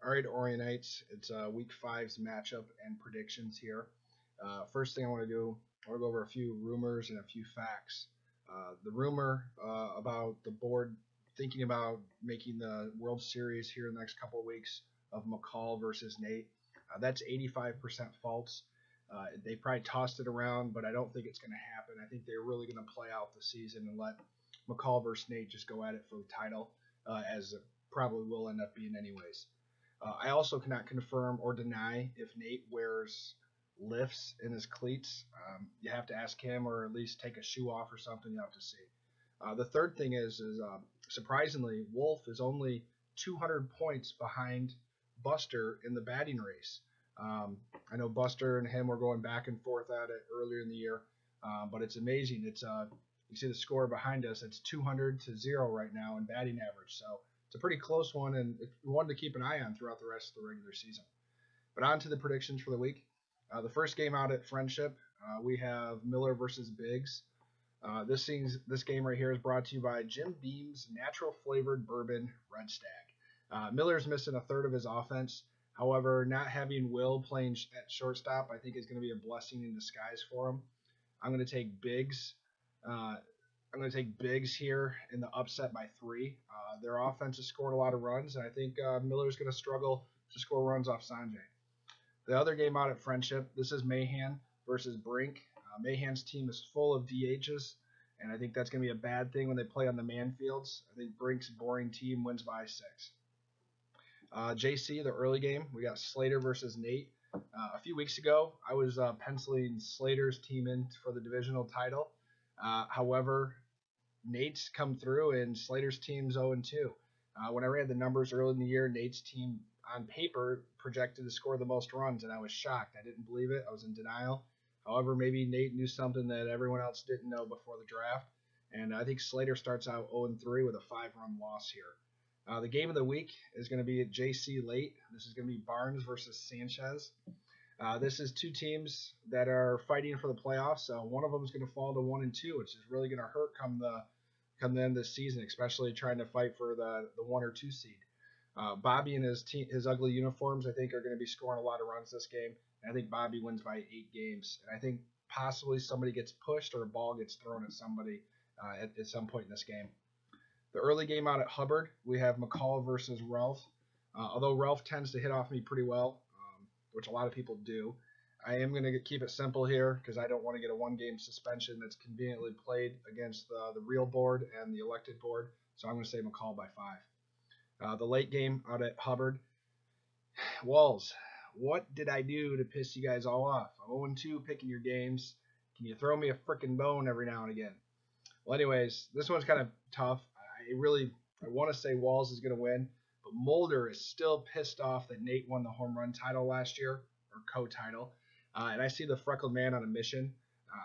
All right, Orionites, it's Week 5's matchup and predictions here. First thing I want to do, I want to go over a few rumors and a few facts. The rumor about the board thinking about making the World Series here in the next couple of weeks of McCall versus Nate, that's 85% false. They probably tossed it around, but I don't think it's going to happen. I think they're really going to play out the season and let McCall versus Nate just go at it for the title, as it probably will end up being anyways. I also cannot confirm or deny if Nate wears lifts in his cleats. You have to ask him, or at least take a shoe off or something. You have to see. The third thing is surprisingly, Wolf is only 200 points behind Buster in the batting race. I know Buster and him were going back and forth at it earlier in the year, but it's amazing. It's you see the score behind us. It's 200-0 right now in batting average. So it's a pretty close one, and it's one to keep an eye on throughout the rest of the regular season. But on to the predictions for the week. The first game out at Friendship, we have Miller versus Biggs. This game right here is brought to you by Jim Beam's Natural Flavored Bourbon Red Stag. Miller's missing a third of his offense. However, not having Will playing at shortstop, I think, is going to be a blessing in disguise for him. I'm going to take Biggs. I'm going to take Biggs here in the upset by 3. Their offense has scored a lot of runs, and I think Miller's going to struggle to score runs off Sanjay. The other game out at Friendship, this is Mahan versus Brink. Mahan's team is full of DHs, and I think that's going to be a bad thing when they play on the man fields. I think Brink's boring team wins by 6. JC, the early game, we got Slater versus Nate. A few weeks ago, I was penciling Slater's team in for the divisional title. However, Nate's come through, and Slater's team's 0-2. When I ran the numbers early in the year, Nate's team on paper projected to score the most runs, and I was shocked. I didn't believe it. I was in denial. However, maybe Nate knew something that everyone else didn't know before the draft, and I think Slater starts out 0-3 with a 5-run loss here. The game of the week is going to be at JC late. This is going to be Barnes versus Sanchez. This is two teams that are fighting for the playoffs. So one of them is going to fall to 1-2, which is really going to hurt come the end of the season, especially trying to fight for the 1 or 2 seed. Bobby and his ugly uniforms, I think, are going to be scoring a lot of runs this game. And I think Bobby wins by 8 games. And I think possibly somebody gets pushed or a ball gets thrown at somebody at some point in this game. The early game out at Hubbard, we have McCall versus Ralph. Although Ralph tends to hit off me pretty well, which a lot of people do, I am going to keep it simple here because I don't want to get a 1-game suspension that's conveniently played against the real board and the elected board. So I'm going to say McCall by 5. The late game out at Hubbard, Walls, what did I do to piss you guys all off? I'm 0-2 picking your games. Can you throw me a frickin' bone every now and again? Well, anyways, this one's kind of tough. I want to say Walls is going to win, but Mulder is still pissed off that Nate won the home run title last year, or co-title. And I see the freckled man on a mission.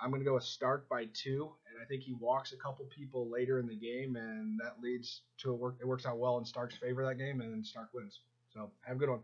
I'm going to go with Stark by 2, and I think he walks a couple people later in the game, and that leads to it works out well in Stark's favor that game, and Stark wins. So have a good one.